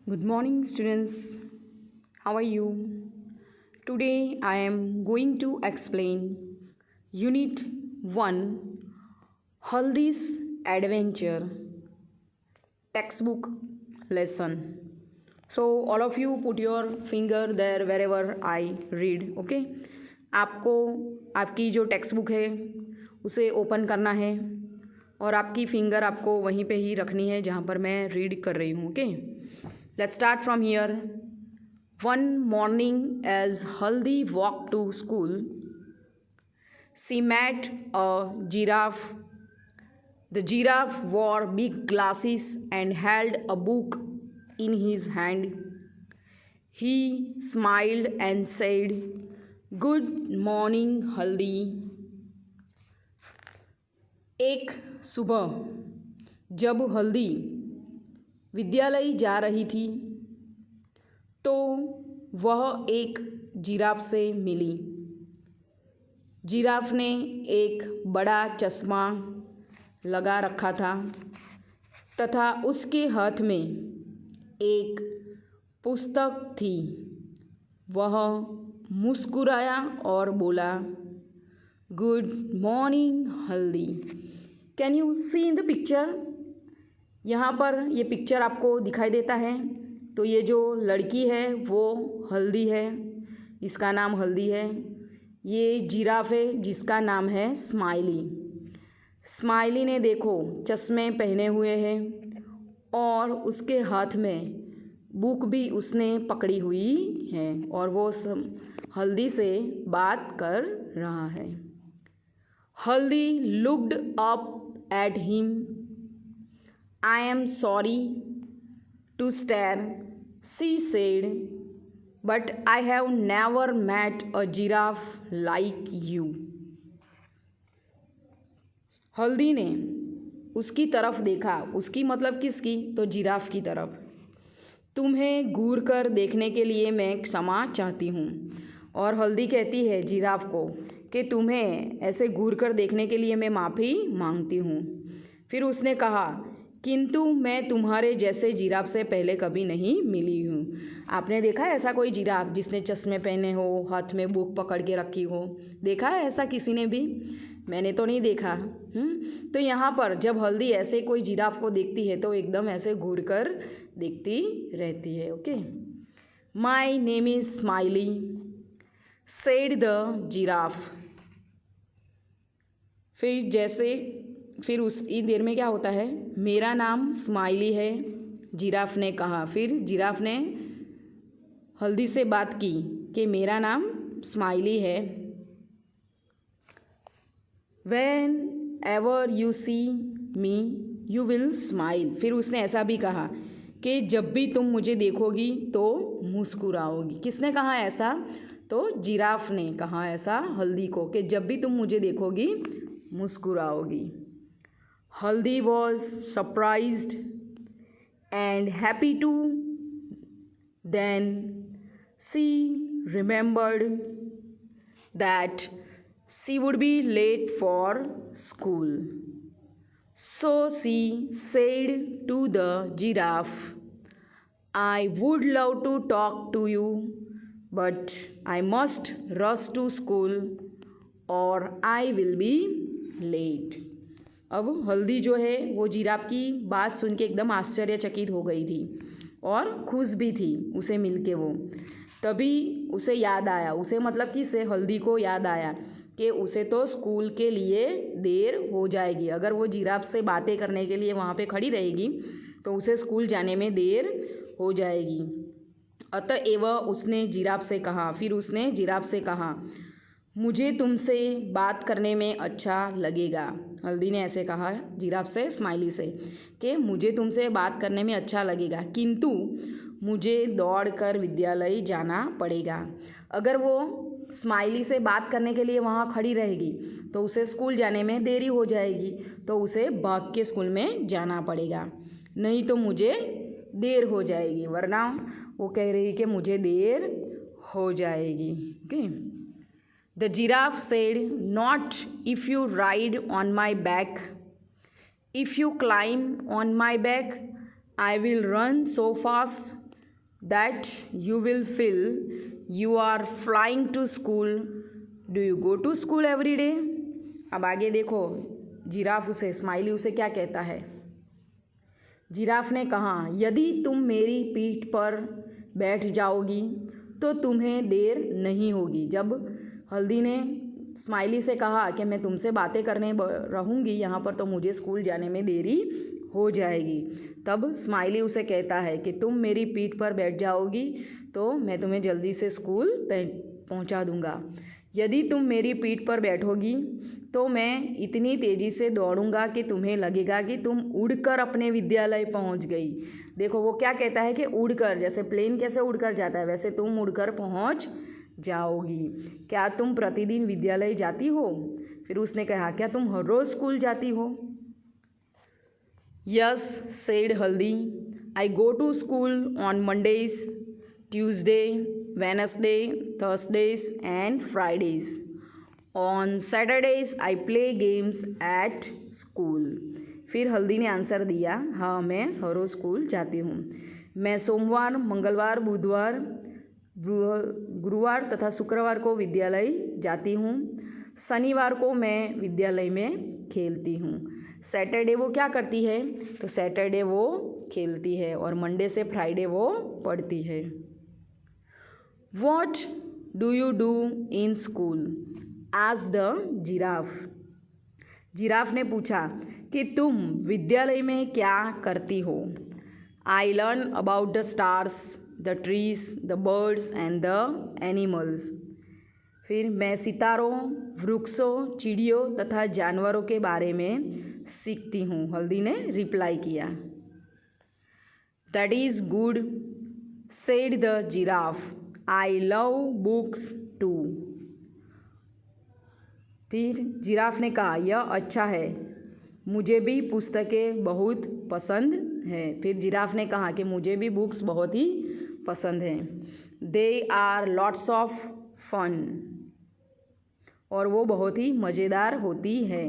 Good morning, students. How are you? Today I am going to explain Unit 1 Haldi's Adventure textbook lesson. So, all of you put your finger there wherever I read, okay? आपको आपकी जो text book है उसे open करना है और आपकी finger आपको वहीं पे ही रखनी है जहाँ पर मैं रीड कर रही हूँ, okay? Let's start from here. One morning, as Haldi walked to school, she met a giraffe. The giraffe wore big glasses and held a book in his hand. He smiled and said, "Good morning, Haldi." एक सुबह जब हल्दी विद्यालय जा रही थी तो वह एक जिराफ से मिली। जिराफ ने एक बड़ा चश्मा लगा रखा था तथा उसके हाथ में एक पुस्तक थी। वह मुस्कुराया और बोला, "good morning Haldi." Can you see in the picture? यहाँ पर ये पिक्चर आपको दिखाई देता है तो ये जो लड़की है वो हल्दी है, इसका नाम हल्दी है। ये जिराफ है जिसका नाम है स्माइली। स्माइली ने देखो चश्मे पहने हुए हैं और उसके हाथ में बुक भी उसने पकड़ी हुई है और वो हल्दी से बात कर रहा है। हल्दी looked up at him. I am sorry to stare, she said, but I have never met a giraffe like you. हल्दी ने उसकी तरफ देखा। उसकी मतलब किसकी? तो जिराफ की तरफ। तुम्हें घूर कर देखने के लिए मैं क्षमा चाहती हूँ। और हल्दी कहती है जिराफ को कि तुम्हें ऐसे घूर कर देखने के लिए मैं माफ़ी मांगती हूँ। फिर उसने कहा, किंतु मैं तुम्हारे जैसे जिराफ से पहले कभी नहीं मिली हूँ। आपने देखा है ऐसा कोई जिराफ जिसने चश्मे पहने हो, हाथ में बुक पकड़ के रखी हो? देखा है ऐसा किसी ने भी? मैंने तो नहीं देखा। तो यहाँ पर जब हल्दी ऐसे कोई जिराफ को देखती है तो एकदम ऐसे घूर कर देखती रहती है, okay? My name is smiley, said the giraffe. फिर उसी देर में क्या होता है? मेरा नाम स्माइली है, जिराफ ने कहा। फिर जिराफ ने हल्दी से बात की कि मेरा नाम स्माइली है। When ever you see me, you will smile. फिर उसने ऐसा भी कहा कि जब भी तुम मुझे देखोगी तो मुस्कुराओगी। किसने कहा ऐसा? तो जिराफ ने कहा ऐसा हल्दी को कि जब भी तुम मुझे देखोगी मुस्कुराओगी। हल्दी was surprised and happy too. Then she remembered that she would be late for school. So she said to the giraffe, "I would love to talk to you, but I must rush to school or I will be late." अब हल्दी जो है वो giraffe की बात सुन के एकदम आश्चर्यचकित हो गई थी और खुश भी थी उसे मिलके। वो तभी उसे याद आया, उसे मतलब कि से हल्दी को याद आया कि उसे तो स्कूल के लिए देर हो जाएगी। अगर वो जिराफ से बातें करने के लिए वहाँ पे खड़ी रहेगी तो उसे स्कूल जाने में देर हो जाएगी। अतएव उसने जिराफ से कहा, फिर उसने जिराफ से कहा, मुझे तुमसे बात करने में अच्छा लगेगा। हल्दी ने ऐसे कहा जिराफ से, स्माइली से, कि मुझे तुमसे बात करने में अच्छा लगेगा, किंतु मुझे दौड़कर विद्यालय जाना पड़ेगा। अगर वो स्माइली से बात करने के लिए वहाँ खड़ी रहेगी तो उसे स्कूल जाने में देरी हो जाएगी, तो उसे भाग के स्कूल में जाना पड़ेगा, नहीं तो मुझे देर हो जाएगी। वरना वो कह रही कि मुझे देर हो जाएगी, okay? The giraffe said, "Not if you ride on my back. If you climb on my back, I will run so fast that you will feel you are flying to school. Do you go to school every day? अब आगे देखो, giraffe उसे, smiley उसे क्या कहता है? Giraffe ने कहा, यदि तुम मेरी पीठ पर बैठ जाओगी तो तुम्हें देर नहीं होगी। जब हल्दी ने स्माइली से कहा कि मैं तुमसे बातें करने रहूँगी यहाँ पर तो मुझे स्कूल जाने में देरी हो जाएगी, तब स्माइली उसे कहता है कि तुम मेरी पीठ पर बैठ जाओगी तो मैं तुम्हें जल्दी से स्कूल पहुँचा दूँगा। यदि तुम मेरी पीठ पर बैठोगी तो मैं इतनी तेज़ी से दौड़ूंगा कि तुम्हें लगेगा कि तुम उड़कर अपने विद्यालय पहुंच गई। देखो वो क्या कहता है कि उड़कर, जैसे प्लेन कैसे उड़कर जाता है वैसे तुम उड़कर पहुंच जाओगी। क्या तुम प्रतिदिन विद्यालय जाती हो? फिर उसने कहा, क्या तुम हर रोज़ स्कूल जाती हो? Yes said Haldi, I go to school on Mondays, Tuesday, Wednesday, Thursdays and Fridays. On Saturdays I play games at school. फिर हल्दी ने आंसर दिया, हाँ मैं हर रोज़ स्कूल जाती हूँ। मैं सोमवार, मंगलवार, बुधवार, गुरुवार तथा शुक्रवार को विद्यालय जाती हूँ। शनिवार को मैं विद्यालय में खेलती हूँ। सैटरडे वो क्या करती है? तो सैटरडे वो खेलती है और मंडे से फ्राइडे वो पढ़ती है। What do you do in school? आज द जिराफ। जिराफ ने पूछा कि तुम विद्यालय में क्या करती हो? I learn about the stars, the trees, the birds and the animals. फिर मैं सितारों, वृक्षों, चिड़ियों तथा जानवरों के बारे में सीखती हूँ, हल्दी ने रिप्लाई किया। That is good said the giraffe, I love books too. फिर जिराफ ने कहा, यह अच्छा है, मुझे भी पुस्तकें बहुत पसंद हैं। फिर जिराफ ने कहा कि मुझे भी बुक्स बहुत ही पसंद हैं। They are lots of fun, और वो बहुत ही मज़ेदार होती है।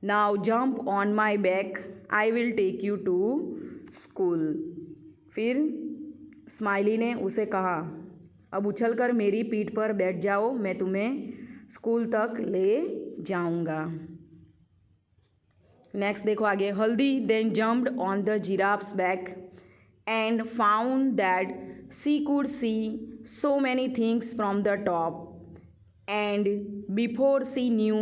Now jump on my back, I will take you to school. फिर स्माइली ने उसे कहा, अब उछलकर मेरी पीठ पर बैठ जाओ, मैं तुम्हें स्कूल तक ले जाऊंगा। नेक्स्ट देखो आगे, Haldi then jumped on the giraffe's back and found that she could see so many things from the top and before she knew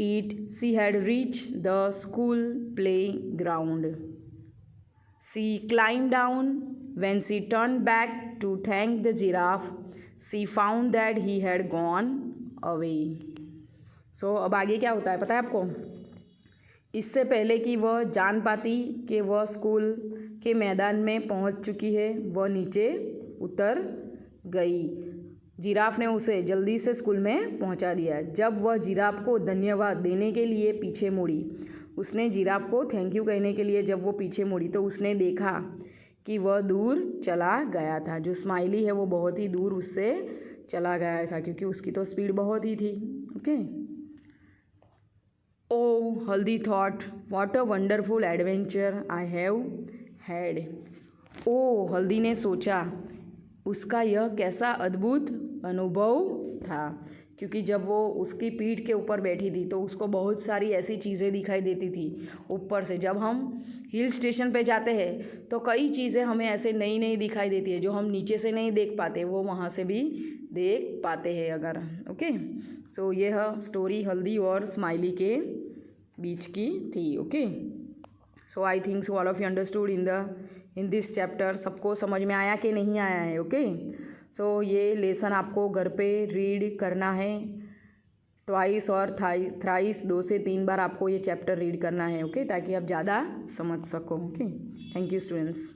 it she had reach the school playground. She climb down, when she turn back to thank the giraffe she found that he had gone away. So अब आगे क्या होता है पता है आपको? इससे पहले कि वह जान पाती कि वह स्कूल के मैदान में पहुंच चुकी है, वह नीचे उतर गई। जिराफ ने उसे जल्दी से स्कूल में पहुंचा दिया। जब वह जिराफ को धन्यवाद देने के लिए पीछे मुड़ी, उसने जिराफ को थैंक यू कहने के लिए जब वो पीछे मुड़ी तो उसने देखा कि वह दूर चला गया था। जो स्माइली है वो बहुत ही दूर उससे चला गया था क्योंकि उसकी तो स्पीड बहुत ही थी। Okay. Oh Haldi thought, what a wonderful adventure I have had. Oh Haldi ने सोचा, उसका यह कैसा अद्भुत अनुभव था, क्योंकि जब वो उसकी पीठ के ऊपर बैठी थी तो उसको बहुत सारी ऐसी चीज़ें दिखाई देती थी ऊपर से। जब हम हिल स्टेशन पे जाते हैं तो कई चीज़ें हमें ऐसे नई नई दिखाई देती है जो हम नीचे से नहीं देख पाते, वो वहाँ से भी देख पाते हैं अगर। ओके, सो यह स्टोरी हल्दी और स्माइली के बीच की थी। Okay, so I think so all of you understood in this chapter. सबको समझ में आया कि नहीं आया है? ओके, सो ये लेसन आपको घर पे रीड करना है ट्वाइस और थ्राइस, 2 से 3 बार आपको ये चैप्टर रीड करना है। ओके, ताकि आप ज़्यादा समझ सको। Okay, thank you students.